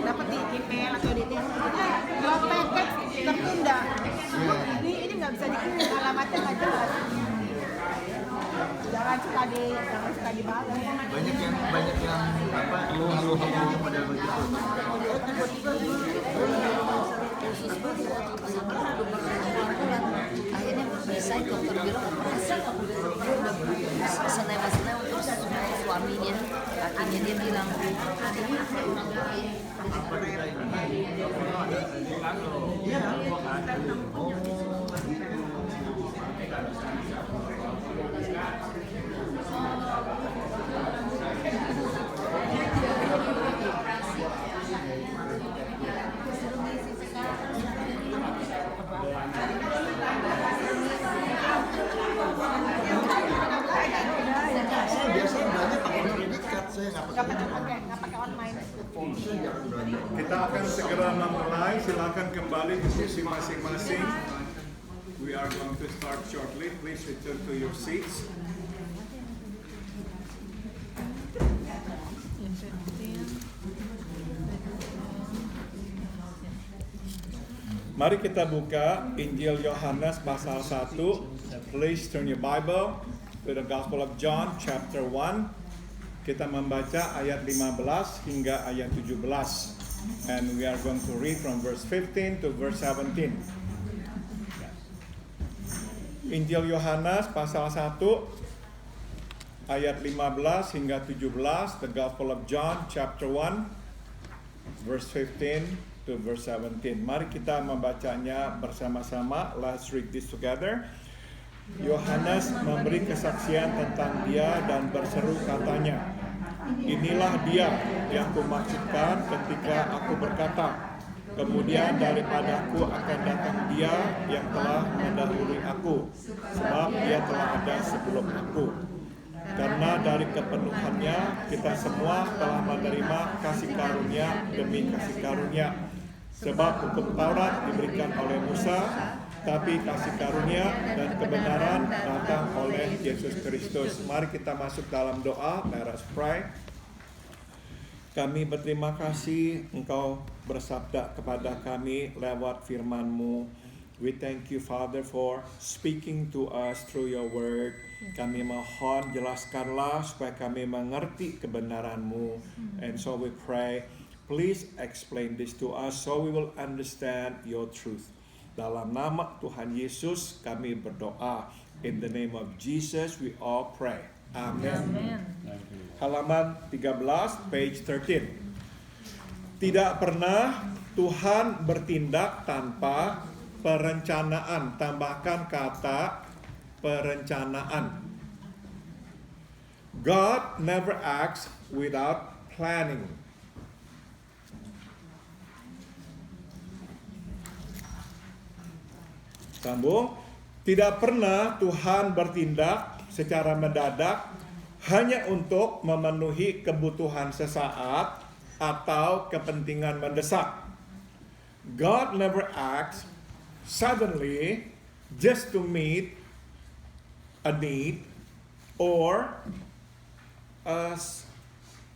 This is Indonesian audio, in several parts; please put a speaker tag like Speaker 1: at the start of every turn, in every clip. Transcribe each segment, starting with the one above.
Speaker 1: dapat di email atau di your package tertunda. Ini nggak bisa dikirim, alamatnya nggak jelas. Jangan suka dibalas.
Speaker 2: Banyak yang lu model begitu.
Speaker 3: Akhirnya desain dokter bilang operasi senema terus suaminya akhirnya dia bilang
Speaker 2: Biasanya banyak pakai kredit card, saya
Speaker 1: nggak pakai online.
Speaker 4: Kita akan segera memulai. Silakan kembali ke sisi masing-masing. We are going to start shortly. Please return to your seats. Mari kita buka Injil Yohanes pasal 1. Please turn your Bible to the Gospel of John chapter 1. Kita membaca ayat 15 hingga ayat 17. And we are going to read from verse 15 to verse 17. Injil Yohanes pasal 1 ayat 15 hingga 17. The Gospel of John chapter 1 verse 15 to verse 17. Mari kita membacanya bersama-sama. Let's read this together. Yohanes memberi kesaksian tentang dia dan berseru katanya, "Inilah dia yang kumaksudkan ketika aku berkata, kemudian daripadaku akan datang dia yang telah mendahului aku, sebab dia telah ada sebelum aku. Karena dari kepenuhannya kita semua telah menerima kasih karunia demi kasih karunia. Sebab hukum Taurat diberikan oleh Musa, tapi kasih karunia dan kebenaran datang oleh Yesus Kristus." Mari kita masuk dalam doa. Let us pray. Kami berterima kasih Engkau bersabda kepada kami lewat firman-Mu. We thank you, Father, for speaking to us through your word. Kami mohon jelaskanlah supaya kami mengerti kebenaran-Mu. And so we pray, please explain this to us so we will understand your truth. Dalam nama Tuhan Yesus kami berdoa. In the name of Jesus we all pray. Amen. Halaman 13, page 13. Tidak pernah Tuhan bertindak tanpa perencanaan. Tambahkan kata perencanaan. God never acts without planning. Sambung. Tidak pernah Tuhan bertindak secara mendadak hanya untuk memenuhi kebutuhan sesaat atau kepentingan mendesak. God never acts suddenly just to meet a need or a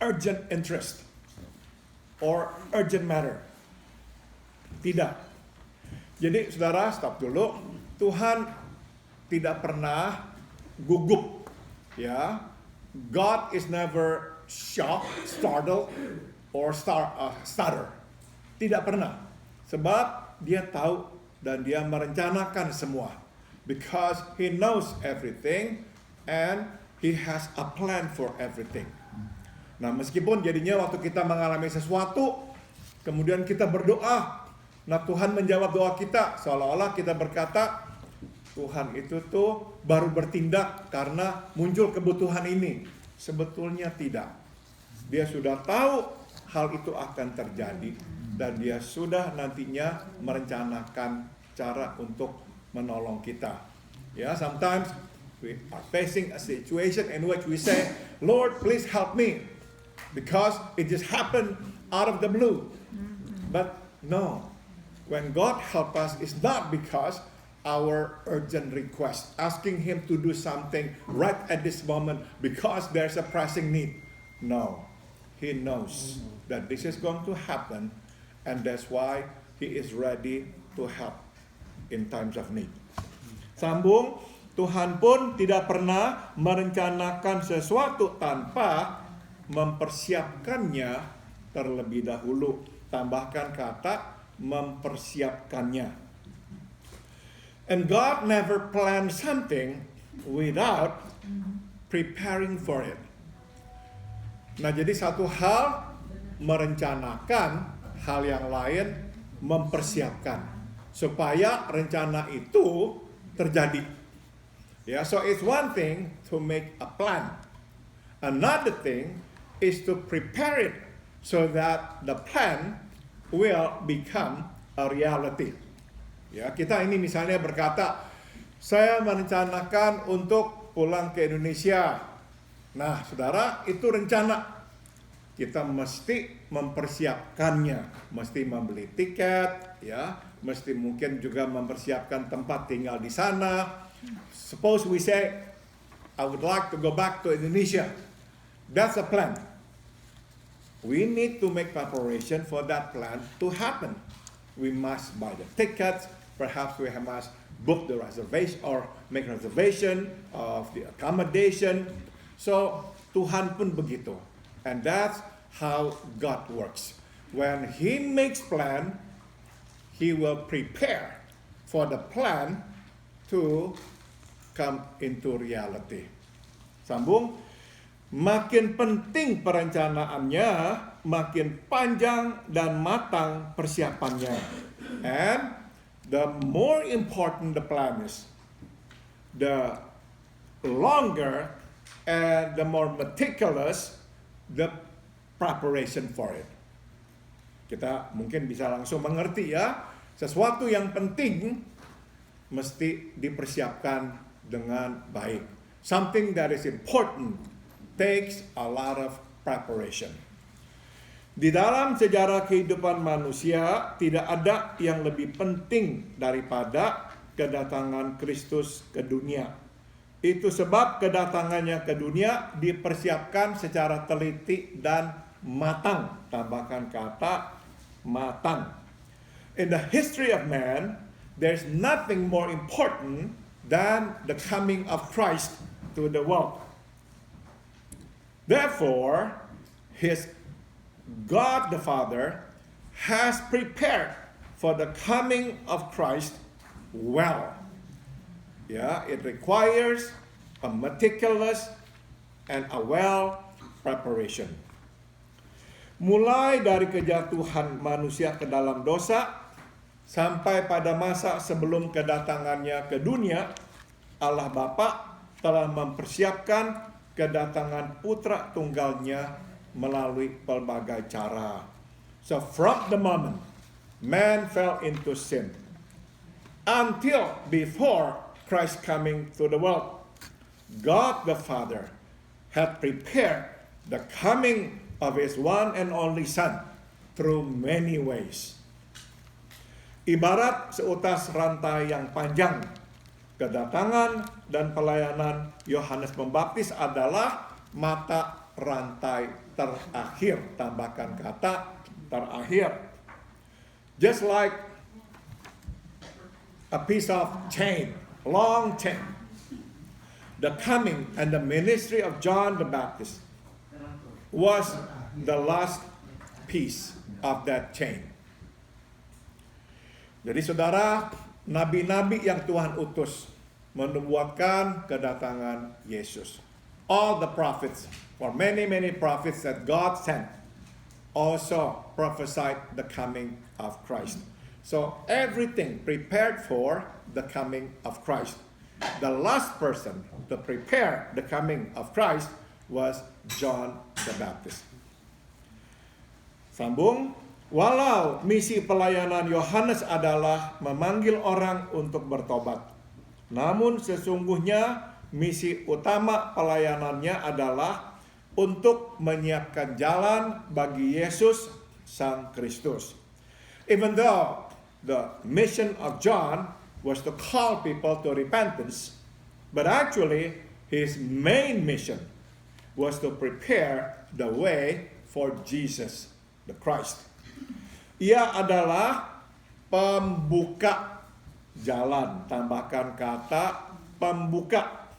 Speaker 4: urgent interest or urgent matter. Tidak. Jadi saudara, stop dulu. Tuhan tidak pernah gugup, ya. God is never shocked, startled, or stutter. Tidak pernah. Sebab dia tahu dan dia merencanakan semua. Because he knows everything and he has a plan for everything. Nah, meskipun jadinya waktu kita mengalami sesuatu, kemudian kita berdoa, nah Tuhan menjawab doa kita, seolah-olah kita berkata, Tuhan itu tuh baru bertindak karena muncul kebutuhan ini. Sebetulnya tidak. Dia sudah tahu hal itu akan terjadi dan dia sudah nantinya merencanakan cara untuk menolong kita. Ya, sometimes we are facing a situation in which we say, Lord, please help me, because it just happened out of the blue. But no, when God help us, it's not because our urgent request, asking Him to do something right at this moment because there's a pressing need. No, He knows that this is going to happen And that's why He is ready to help in times of need. Sambung, Tuhan pun tidak pernah merencanakan sesuatu tanpa mempersiapkannya terlebih dahulu. Tambahkan kata mempersiapkannya. And God never planned something without preparing for it. Nah, jadi satu hal merencanakan, hal yang lain mempersiapkan supaya rencana itu terjadi. Ya, so it's one thing to make a plan. Another thing is to prepare it so that the plan will become a reality. Ya, kita ini misalnya berkata, saya merencanakan untuk pulang ke Indonesia. Nah, saudara, itu rencana. Kita mesti mempersiapkannya, mesti membeli tiket, ya, mesti mungkin juga mempersiapkan tempat tinggal di sana. Suppose we say, I would like to go back to Indonesia. That's a plan. We need to make preparation for that plan to happen. We must buy the tickets. Perhaps we must book the reservation or make reservation of the accommodation. So Tuhan pun begitu. And that's how God works. When He makes plan, He will prepare for the plan to come into reality. Sambung, makin penting perencanaannya, makin panjang dan matang persiapannya. And the more important the plan is, the longer and the more meticulous the preparation for it. Kita mungkin bisa langsung mengerti ya, sesuatu yang penting mesti dipersiapkan dengan baik. Something that is important takes a lot of preparation. Di dalam sejarah kehidupan manusia tidak ada yang lebih penting daripada kedatangan Kristus ke dunia. Itu sebab kedatangannya ke dunia dipersiapkan secara teliti dan matang. Tambahkan kata matang. In the history of man, there's nothing more important than the coming of Christ to the world. Therefore, God the Father has prepared for the coming of Christ well. Yeah, it requires a meticulous and a well preparation. Mulai dari kejatuhan manusia ke dalam dosa sampai pada masa sebelum kedatangannya ke dunia, Allah Bapa telah mempersiapkan kedatangan putra tunggalnya melalui pelbagai cara. So from the moment man fell into sin until before Christ coming to the world, God the Father had prepared the coming of His one and only Son through many ways. Ibarat seutas rantai yang panjang, kedatangan dan pelayanan Yohanes Pembaptis adalah mata rantai terakhir. Tambahkan kata terakhir. Just like a piece of chain, long chain. The coming and the ministry of John the Baptist was the last piece of that chain. Jadi saudara, nabi-nabi yang Tuhan utus menubuatkan kedatangan Yesus. All the prophets, or many prophets that God sent, also prophesied the coming of Christ. So everything prepared for the coming of Christ. The last person to prepare the coming of Christ was John the Baptist. Sambung, walau misi pelayanan Yohanes adalah memanggil orang untuk bertobat, namun sesungguhnya misi utama pelayanannya adalah untuk menyiapkan jalan bagi Yesus Sang Kristus. Even though the mission of John was to call people to repentance, but actually his main mission was to prepare the way for Jesus the Christ. Ia adalah pembuka jalan. Tambahkan kata pembuka.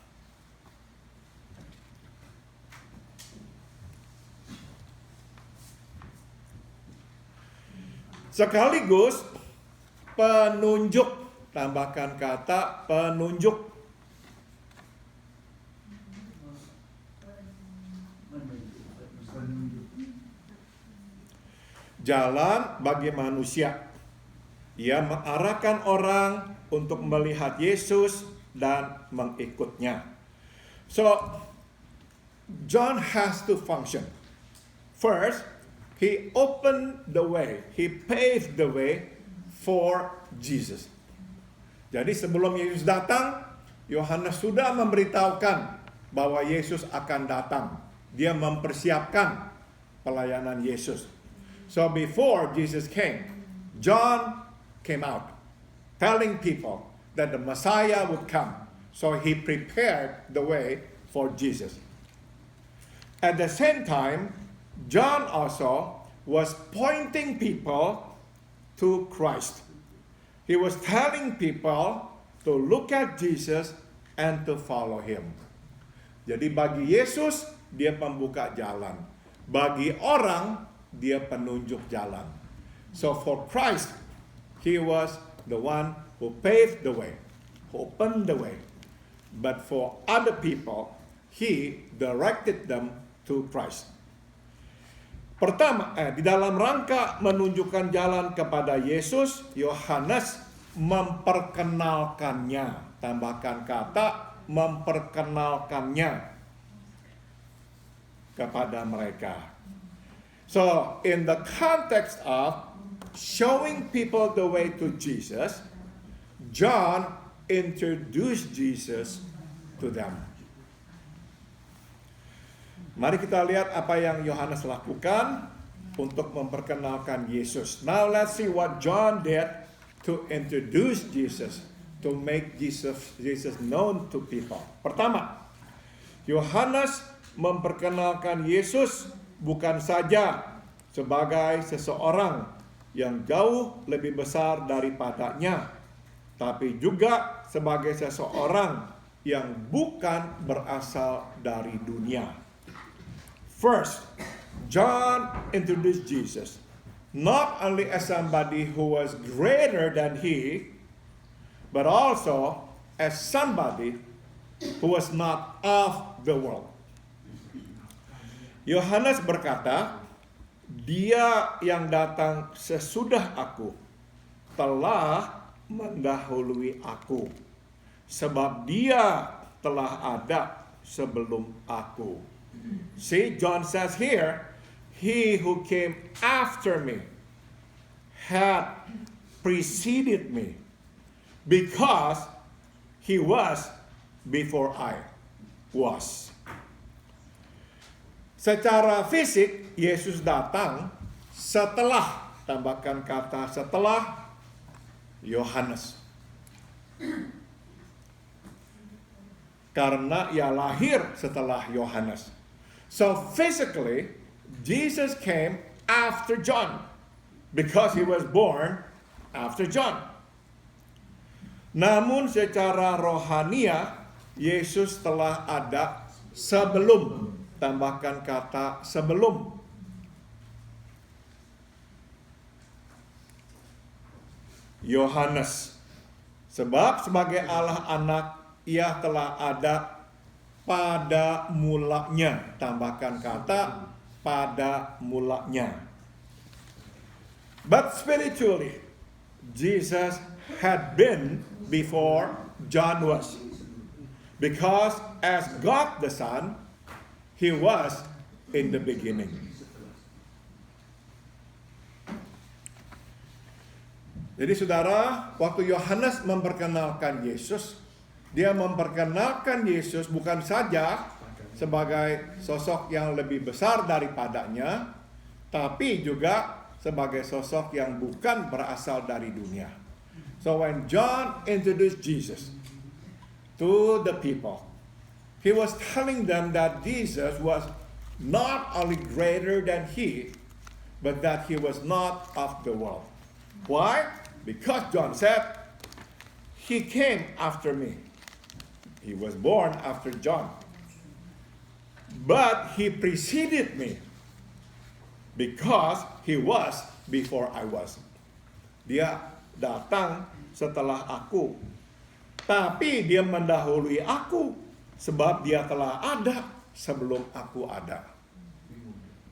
Speaker 4: Sekaligus penunjuk. Tambahkan kata penunjuk. Jalan bagi manusia. Ia mengarahkan orang untuk melihat Yesus dan mengikutnya. So, John has to function. First, he opened the way. He paved the way for Jesus. Jadi sebelum Yesus datang, Yohanes sudah memberitahukan bahwa Yesus akan datang. Dia mempersiapkan pelayanan Yesus. So before Jesus came, John came out telling people that the Messiah would come. So he prepared the way for Jesus. At the same time, John also was pointing people to Christ. He was telling people to look at Jesus and to follow him. Jadi bagi Yesus, dia pembuka jalan. Bagi orang, dia penunjuk jalan. So for Christ, he was the one who paved the way, who opened the way. But for other people, he directed them to Christ. Pertama, di dalam rangka menunjukkan jalan kepada Yesus, Yohanes memperkenalkannya. Tambahkan kata memperkenalkannya kepada mereka. So, in the context of showing people the way to Jesus, John introduced Jesus to them. Mari kita lihat apa yang Yohanes lakukan untuk memperkenalkan Yesus. Now let's see what John did to introduce Jesus, to make Jesus known to people. Pertama, Yohanes memperkenalkan Yesus bukan saja sebagai seseorang yang jauh lebih besar daripadanya, tapi juga sebagai seseorang yang bukan berasal dari dunia. First, John introduced Jesus not only as somebody who was greater than he, but also as somebody who was not of the world. Yohanes berkata, dia yang datang sesudah aku telah mendahului aku, sebab dia telah ada sebelum aku. See, John says here, he who came after me had preceded me because he was before I was. Secara fisik, Yesus datang setelah, tambahkan kata setelah, Yohanes. Karena ia lahir setelah Yohanes. So physically, Jesus came after John because he was born after John. Namun secara rohania, Yesus telah ada sebelum, tambahkan kata sebelum. Yohanes. Sebab sebagai Allah anak, ia telah ada pada mulanya. Tambahkan kata pada mulanya. But spiritually, Jesus had been before John was. Because as God the Son, he was in the beginning. Jadi saudara, waktu Yohanes memperkenalkan Yesus, dia memperkenalkan Yesus bukan saja sebagai sosok yang lebih besar daripadanya, tapi juga sebagai sosok yang bukan berasal dari dunia. So when John introduced Jesus to the people, he was telling them that Jesus was not only greater than he, but that he was not of the world. Why? Because John said, he came after me. He was born after John. But he preceded me because he was before I was. Dia datang setelah aku, tapi dia mendahului aku sebab dia telah ada sebelum aku ada.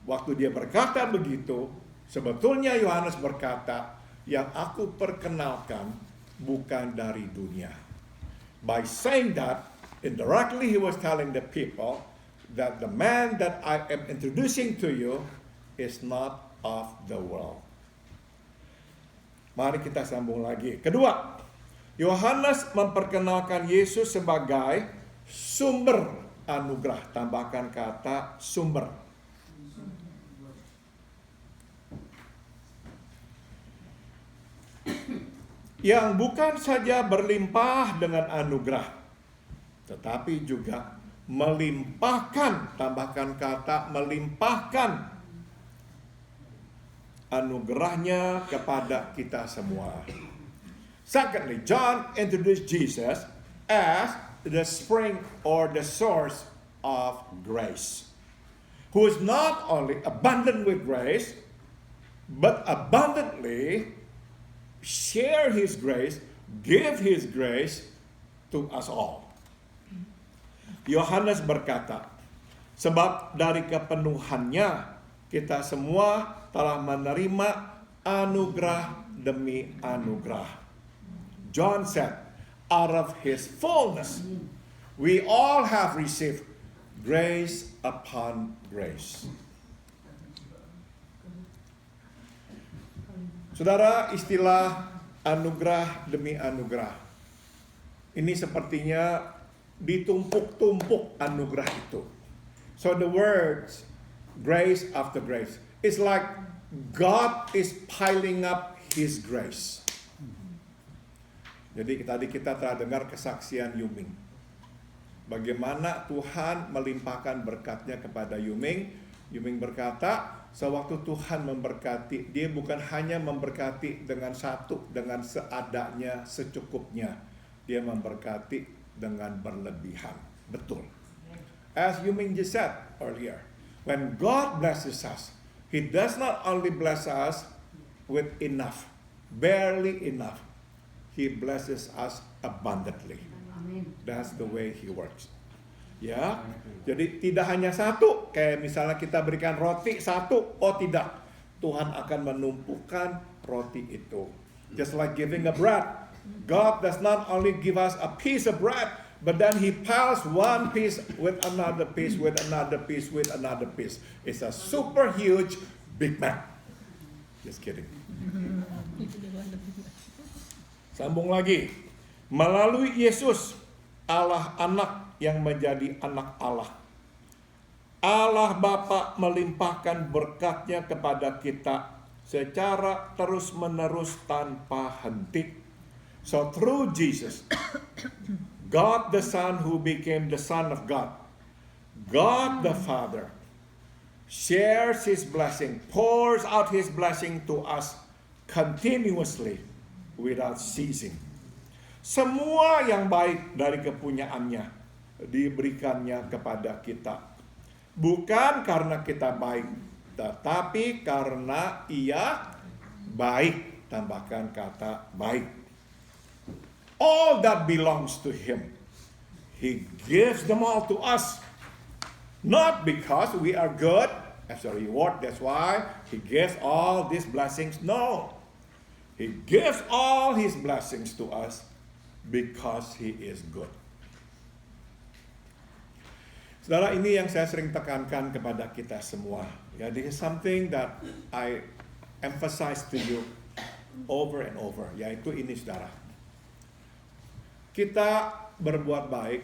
Speaker 4: Waktu dia berkata begitu, sebetulnya Yohanes berkata, yang aku perkenalkan bukan dari dunia. By saying that, indirectly he was telling the people that the man that I am introducing to you is not of the world. Mari kita sambung lagi. Kedua, Yohanes memperkenalkan Yesus sebagai sumber anugerah. Tambahkan kata sumber. Yang bukan saja berlimpah dengan anugerah, tetapi juga melimpahkan, tambahkan kata melimpahkan anugerahnya kepada kita semua. Secondly, John introduced Jesus as the spring or the source of grace, who is not only abundant with grace, but abundantly share his grace, give his grace to us all. Yohanes berkata, sebab dari kepenuhannya kita semua telah menerima anugerah demi anugerah. John said, out of his fullness, we all have received grace upon grace. Saudara, istilah anugerah demi anugerah ini sepertinya ditumpuk-tumpuk anugerah itu. So the words grace after grace, it's like God is piling up His grace. Jadi tadi kita telah dengar kesaksian Yuming. Bagaimana Tuhan melimpahkan berkatnya kepada Yuming. Yuming berkata, sewaktu Tuhan memberkati, dia bukan hanya memberkati dengan satu, dengan seadanya, secukupnya. Dia memberkati dengan berlebihan. Betul. As Yuming just said earlier, when God blesses us, He does not only bless us with enough, barely enough. He blesses us abundantly. That's the way He works. Ya, jadi tidak hanya satu, kayak misalnya kita berikan roti satu, oh tidak, Tuhan akan menumpukan roti itu. Just like giving a bread, God does not only give us a piece of bread, but then He piles one piece with another piece, with another piece, with another piece. It's a super huge Big Mac. Just kidding. Sambung lagi. Melalui Yesus, Allah Anak yang menjadi anak Allah. Allah Bapa melimpahkan berkatnya kepada kita secara terus-menerus tanpa henti. So through Jesus, God the Son who became the Son of God, God the Father, shares His blessing, pours out His blessing to us continuously without ceasing. Semua yang baik dari kepunyaannya diberikannya kepada kita. Bukan karena kita baik, tetapi karena Ia baik. Tambahkan kata baik. All that belongs to Him, He gives them all to us. Not because we are good as a reward, that's why He gives all these blessings. No. He gives all His blessings to us because He is good. Saudara, ini yang saya sering tekankan kepada kita semua. Ya, this is something that I emphasize to you over and over, yaitu ini, saudara. Kita berbuat baik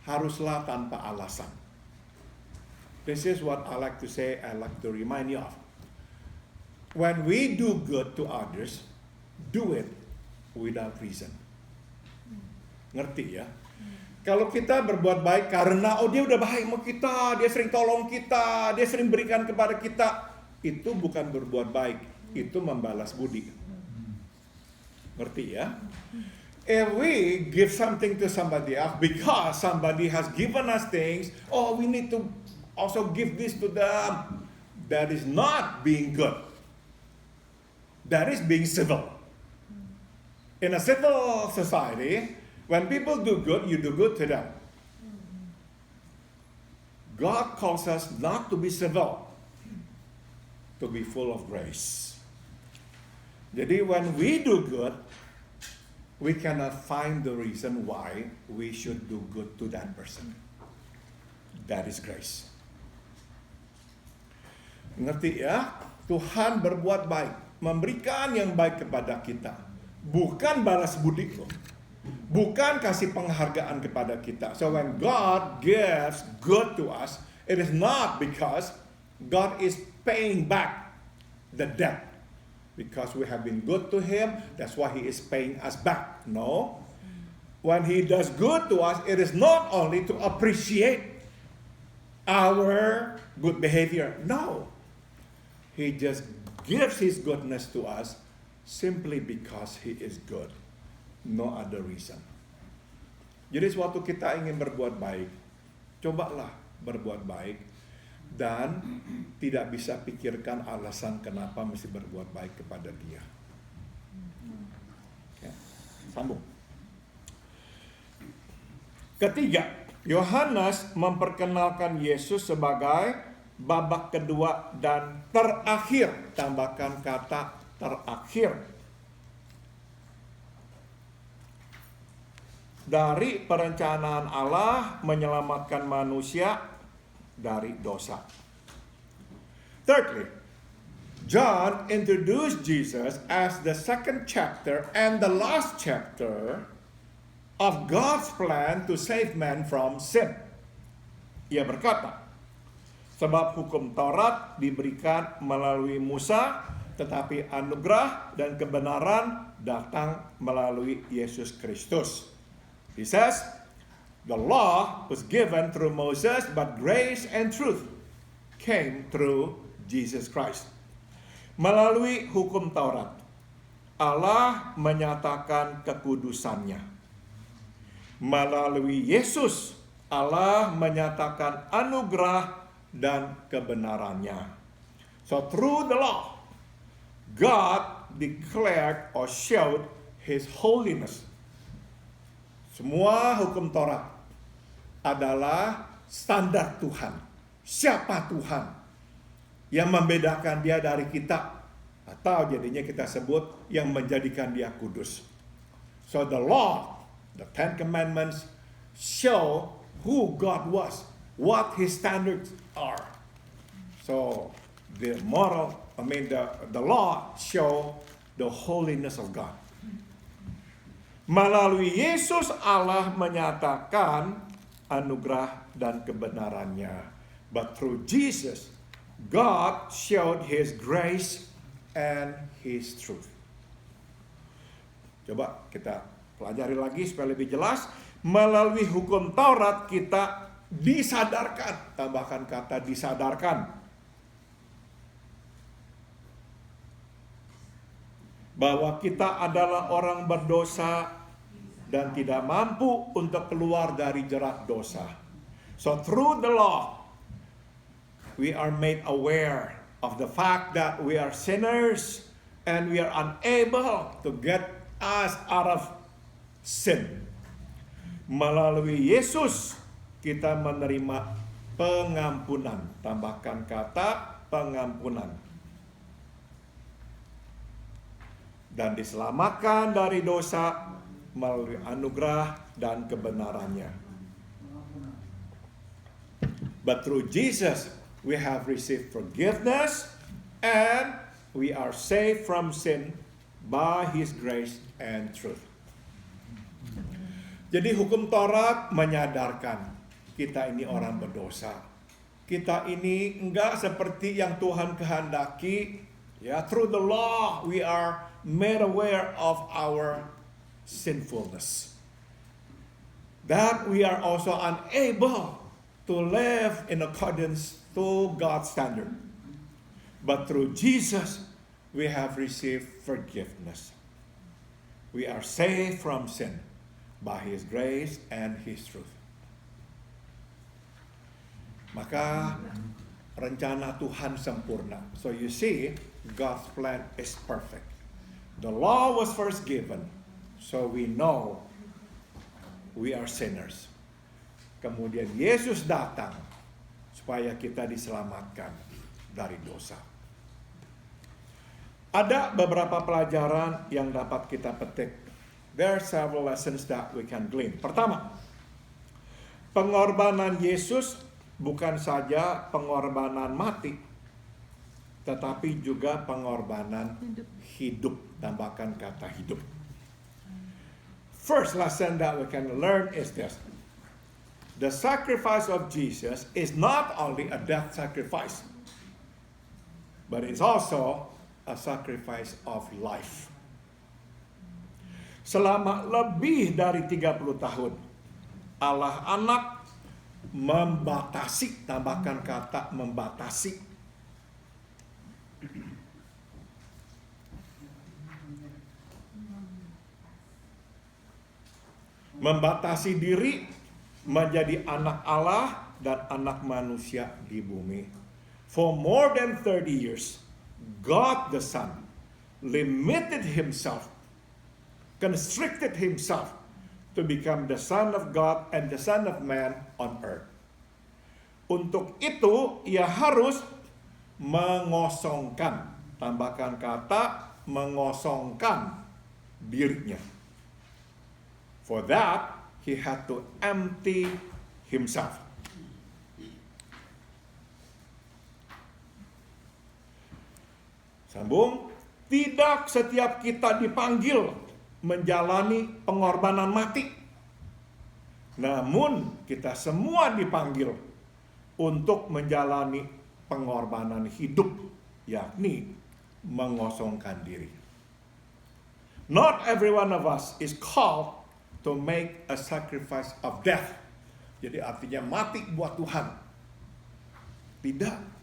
Speaker 4: haruslah tanpa alasan. This is what I like to say, I like to remind you of. When we do good to others, do it without reason. Ngerti ya? Kalau kita berbuat baik karena, oh dia udah baik sama kita, dia sering tolong kita, dia sering berikan kepada kita, itu bukan berbuat baik, itu membalas budi. Ngerti ya? If we give something to somebody else because somebody has given us things, oh, we need to also give this to them. That is not being good. That is being civil. In a civil society, when people do good, you do good to them. God calls us not to be civil, to be full of grace. Jadi when we do good, we cannot find the reason why we should do good to that person. That is grace. Ngerti ya? Tuhan berbuat baik, memberikan yang baik kepada kita. Bukan balas budi loh. Bukan kasih penghargaan kepada kita. So when God gives good to us, it is not because God is paying back the debt. Because we have been good to Him, that's why He is paying us back. No. When He does good to us, it is not only to appreciate our good behavior. No. He just gives His goodness to us simply because He is good. No other reason. Jadi suatu kita ingin berbuat baik, cobalah berbuat baik. Dan tidak bisa pikirkan alasan kenapa mesti berbuat baik kepada dia. Ya, sambung. Ketiga, Yohanes memperkenalkan Yesus sebagai babak kedua dan terakhir. Tambahkan kata terakhir. Dari perencanaan Allah menyelamatkan manusia dari dosa. Thirdly, John introduced Jesus as the second chapter and the last chapter of God's plan to save man from sin. Ia berkata, sebab hukum Taurat diberikan melalui Musa, tetapi anugerah dan kebenaran datang melalui Yesus Kristus. He says, the law was given through Moses, but grace and truth came through Jesus Christ. Melalui hukum Taurat, Allah menyatakan kekudusannya. Melalui Yesus, Allah menyatakan anugerah dan kebenarannya. So through the law, God declared or showed His holiness. Semua hukum Taurat adalah standar Tuhan. Siapa Tuhan yang membedakan dia dari kita, atau jadinya kita sebut yang menjadikan dia kudus. So the law, the Ten Commandments show who God was, what His standards are. So the law show the holiness of God. Melalui Yesus Allah menyatakan anugerah dan kebenarannya. But through Jesus, God showed His grace and His truth. Coba kita pelajari lagi supaya lebih jelas. Melalui hukum Taurat kita disadarkan. Tambahkan kata disadarkan. Bahwa kita adalah orang berdosa dan tidak mampu untuk keluar dari jerat dosa. So through the law, we are made aware of the fact that we are sinners and we are unable to get us out of sin. Melalui Yesus, kita menerima pengampunan. Tambahkan kata pengampunan. Dan diselamatkan dari dosa melalui anugerah dan kebenarannya. But through Jesus, we have received forgiveness and we are saved from sin by His grace and truth. Jadi hukum Taurat menyadarkan kita ini orang berdosa. Kita ini enggak seperti yang Tuhan kehendaki. Ya, through the law we are made aware of our sinfulness. That we are also unable to live in accordance to God's standard. But through Jesus, we have received forgiveness. We are saved from sin by His grace and His truth. Maka rencana Tuhan sempurna. So you see, God's plan is perfect. The law was first given, so we know we are sinners. Kemudian Yesus datang supaya kita diselamatkan dari dosa. Ada beberapa pelajaran yang dapat kita petik. There are several lessons that we can glean. Pertama, pengorbanan Yesus bukan saja pengorbanan mati, tetapi juga pengorbanan hidup. Tambahkan kata hidup. First lesson that we can learn is this. The sacrifice of Jesus is not only a death sacrifice, but it's also a sacrifice of life. Selama lebih dari 30 tahun, Allah Anak membatasi, tambahkan kata membatasi, membatasi diri menjadi anak Allah dan anak manusia di bumi. For more than 30 years, God the Son limited Himself, constricted Himself to become the Son of God and the Son of Man on earth. Untuk itu, Ia harus mengosongkan, tambahkan kata mengosongkan dirinya. For that, He had to empty Himself. Sambung, tidak setiap kita dipanggil menjalani pengorbanan mati. Namun, kita semua dipanggil untuk menjalani pengorbanan hidup, yakni mengosongkan diri. Not every one of us is called to make a sacrifice of death. Jadi artinya mati buat Tuhan. Tidak.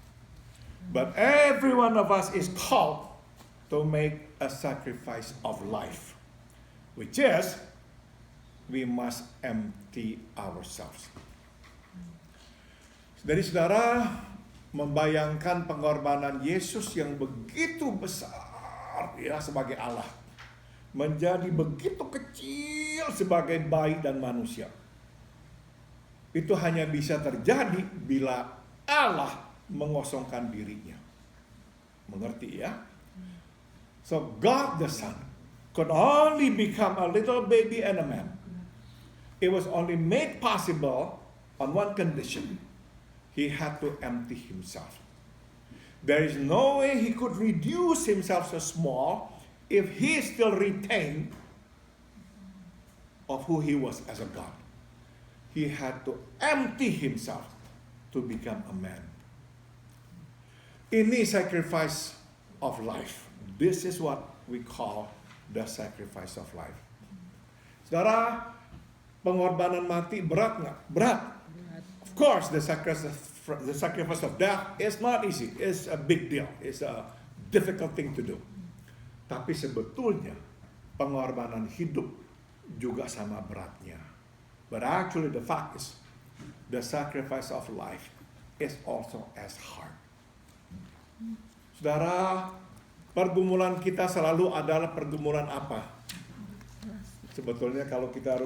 Speaker 4: But every one of us is called to make a sacrifice of life. Which is, we must empty ourselves. Dari saudara, membayangkan pengorbanan Yesus yang begitu besar ya sebagai Allah, menjadi begitu kecil sebagai bayi dan manusia. Itu hanya bisa terjadi bila Allah mengosongkan dirinya. Mengerti ya? So God the Son could only become a little baby and a man. It was only made possible on one condition. He had to empty Himself. There is no way He could reduce Himself so small if He still retained of who He was as a God. He had to empty Himself to become a man. Ini sacrifice of life. This is what we call the sacrifice of life. Saudara, pengorbanan mati berat nggak? Berat. Of course, the sacrifice of death is not easy. It's a big deal. It's a difficult thing to do. Tapi sebetulnya pengorbanan hidup juga sama beratnya. But actually the fact is, the sacrifice of life is also as hard. Saudara, pergumulan kita selalu adalah pergumulan apa? Sebetulnya kalau kita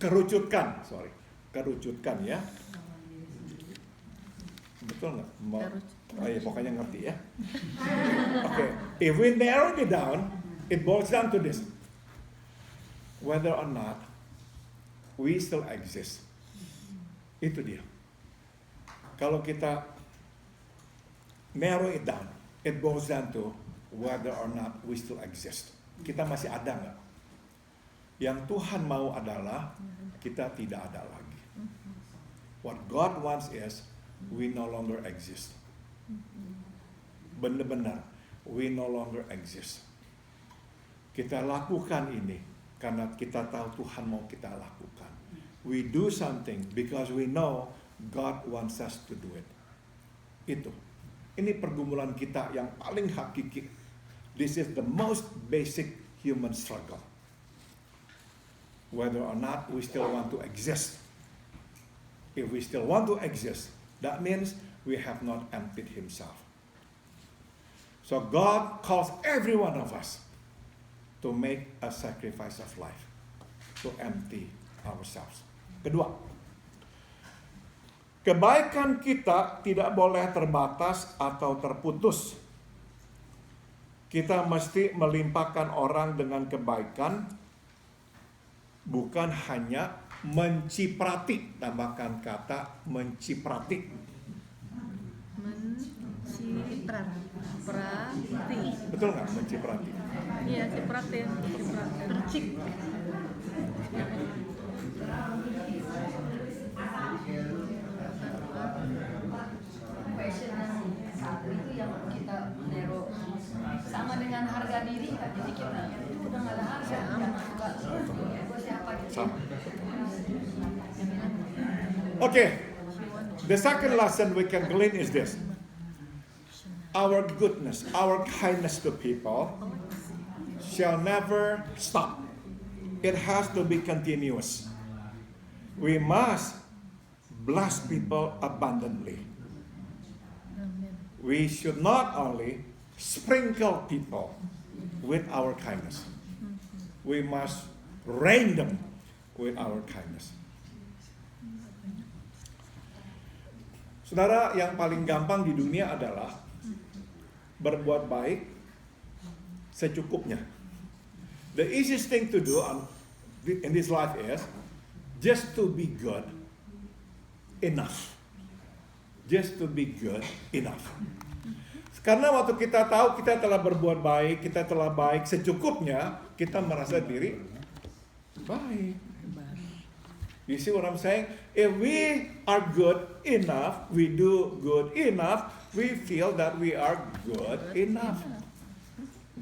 Speaker 4: kerucutkan ya. Betul nggak? Ya, pokoknya ngerti ya. Okay. If we narrow it down, it boils down to this: whether or not we still exist. Itu dia. Kalau kita narrow it down, it boils down to whether or not we still exist. Kita masih ada nggak? Yang Tuhan mau adalah kita tidak ada lagi. What God wants is we no longer exist. Benar-benar we no longer exist. Kita lakukan ini karena kita tahu Tuhan mau kita lakukan. We do something because we know God wants us to do it. Itu. Ini pergumulan kita yang paling hakiki. This is the most basic human struggle. Whether or not we still want to exist. If we still want to exist, that means we have not emptied himself. So God calls every one of us to make a sacrifice of life, to empty ourselves. Kedua, kebaikan kita tidak boleh terbatas atau terputus. Kita mesti melimpahkan orang dengan kebaikan, bukan hanya menciprati. Tambahkan kata menciprati.
Speaker 3: Menciprati.
Speaker 4: Betul nggak menciprati?
Speaker 3: Iya, ciprati. Percik.
Speaker 5: Passion yang satu itu yang kita menaruh sama dengan harga diri kan, jadi kita itu udah nggak ada harga, yang suka gue siapa gitu.
Speaker 4: Sama. Okay, the second lesson we can glean is this. Our goodness, our kindness to people shall never stop. It has to be continuous. We must bless people abundantly. We should not only sprinkle people with our kindness. We must rain them with our kindness. Saudara, yang paling gampang di dunia adalah berbuat baik secukupnya. The easiest thing to do in this life is just to be good enough. Just to be good enough. Karena waktu kita tahu kita telah berbuat baik, kita telah baik secukupnya, kita merasa diri baik. You see what I'm saying? If we are good enough, we do good enough, we feel that we are good enough.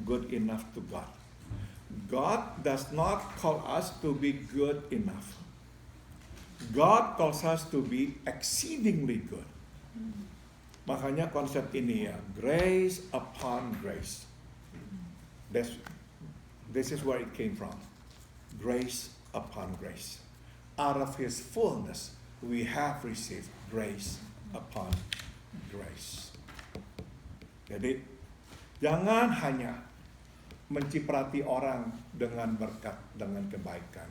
Speaker 4: Good enough to God. God does not call us to be good enough. God calls us to be exceedingly good. Makanya konsep ini ya, grace upon grace. This is where it came from. Grace upon grace. Out of His fullness, we have received grace upon grace. Jadi, jangan hanya menciprati orang dengan berkat, dengan kebaikan.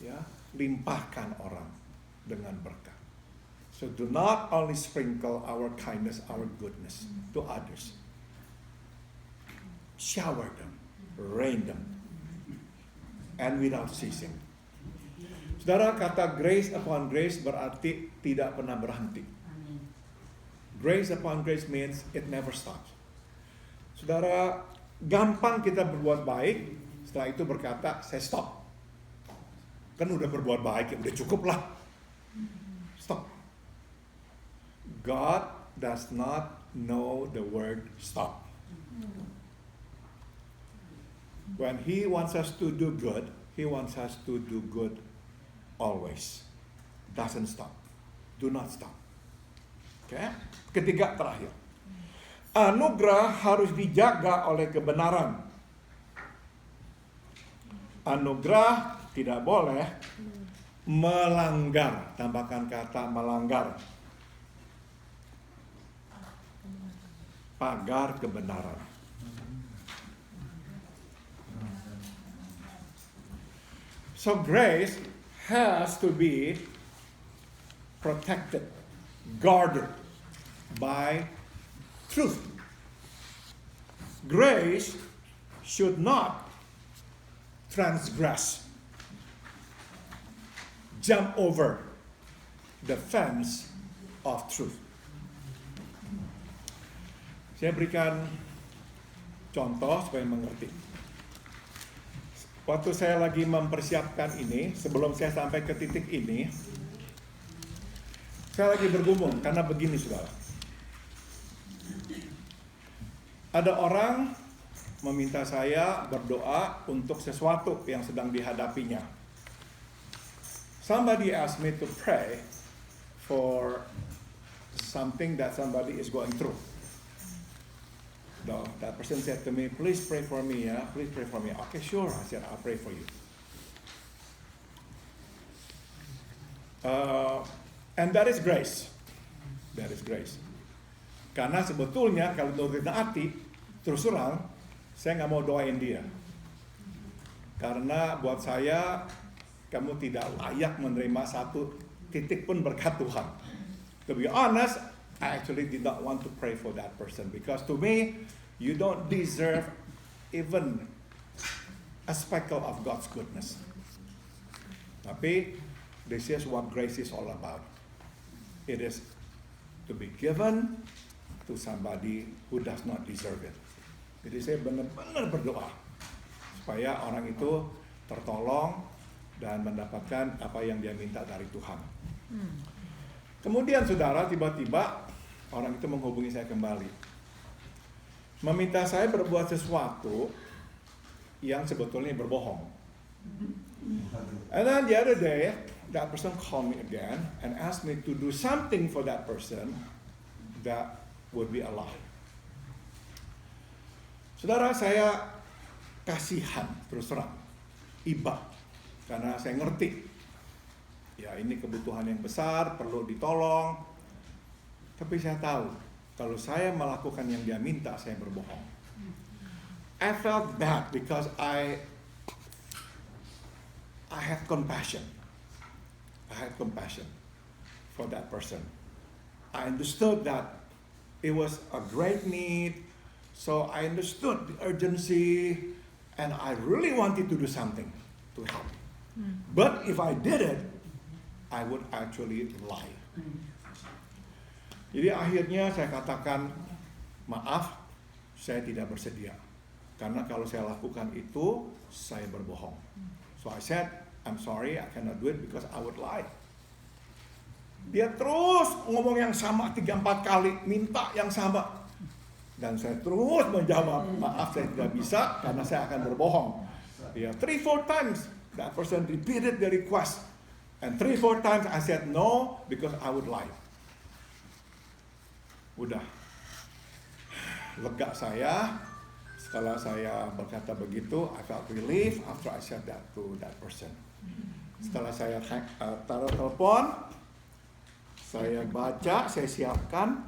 Speaker 4: Ya, limpahkan orang dengan berkat. So do not only sprinkle our kindness, our goodness to others. Shower them, rain them, and without ceasing. Saudara, kata grace upon grace berarti tidak pernah berhenti. Grace upon grace means it never stops. Saudara, gampang kita berbuat baik, setelah itu berkata, saya stop. Kan udah berbuat baik, ya udah cukup lah. Stop. God does not know the word stop. When He wants us to do good, He wants us to do good always. Doesn't stop. Do not stop. Okay? Ketiga, terakhir. Anugerah harus dijaga oleh kebenaran. Anugerah tidak boleh melanggar. Tambahkan kata melanggar. Pagar kebenaran. So grace has to be protected, guarded by truth. Grace should not transgress, jump over the fence of truth. Saya berikan contoh supaya mengerti. Waktu saya lagi mempersiapkan ini, sebelum saya sampai ke titik ini, saya lagi bergumul karena begini, saudara. Ada orang meminta saya berdoa untuk sesuatu yang sedang dihadapinya. Somebody asked me to pray for something that somebody is going through. No, that person said to me, please pray for me, yeah? Please pray for me. Okay, sure. I said, I'll pray for you. And that is grace. That is grace. Karena sebetulnya kalau untuk hati, terus terang, saya nggak mau doain dia. Karena buat saya, kamu tidak layak menerima satu titik pun berkat Tuhan. To be honest, I actually did not want to pray for that person because to me, you don't deserve even a speckle of God's goodness. Tapi, this is what grace is all about. It is to be given to somebody who does not deserve it. Jadi saya benar-benar berdoa supaya orang itu tertolong dan mendapatkan apa yang dia minta dari Tuhan. Kemudian saudara, tiba-tiba orang itu menghubungi saya kembali. Meminta saya berbuat sesuatu yang sebetulnya berbohong. And then the other day, that person called me again and asked me to do something for that person that would be a lie. Saudara, saya kasihan, terus terang, iba, karena saya ngerti. Ya, ini kebutuhan yang besar, perlu ditolong. Tapi saya tahu, kalau saya melakukan yang dia minta, saya berbohong. I felt bad because I had compassion. I had compassion for that person. I understood that it was a great need, so I understood the urgency, and I really wanted to do something to help. But if I did it, I would actually lie. Jadi akhirnya saya katakan, maaf, saya tidak bersedia. Karena kalau saya lakukan itu, saya berbohong. So I said, I'm sorry, I cannot do it because I would lie. Dia terus ngomong yang sama 3-4 kali, minta yang sama. Dan saya terus menjawab, maaf saya tidak bisa karena saya akan berbohong. Ya, 3-4 times that person repeated the request. And 3-4 times I said no because I would lie. Udah. Lega saya. Setelah saya berkata begitu, I felt relief after I said that to that person. Setelah saya taruh telepon, saya baca, saya siapkan,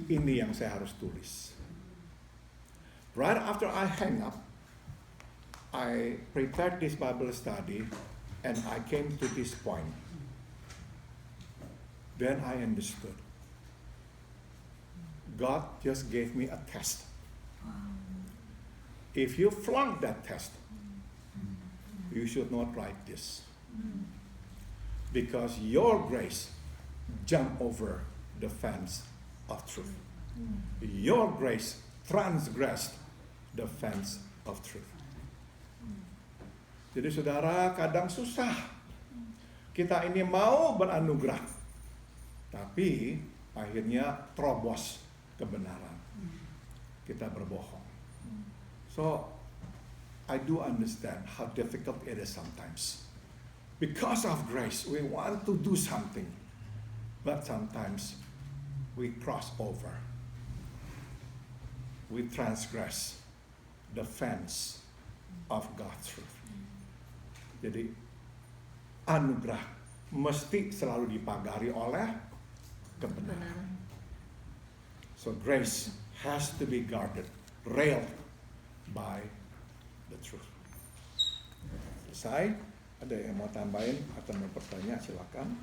Speaker 4: ini yang saya harus tulis. Right after I hang up, I prepared this Bible study and I came to this point. Then I understood. God just gave me a test. If you flunk that test, you should not write this. Because your grace jumped over the fence of truth. Your grace transgressed the fence of truth. Jadi saudara, kadang susah. Kita ini mau beranugerah, tapi akhirnya terobos kebenaran. Kita berbohong. So, I do understand how difficult it is sometimes. Because of grace, we want to do something, but sometimes we cross over. We transgress the fence of God's truth. Jadi, anugerah mesti selalu dipagari oleh kebenaran. So, grace has to be guarded, railed by the truth. Selesai? Ada yang mau tambahin atau mau bertanya, silakan.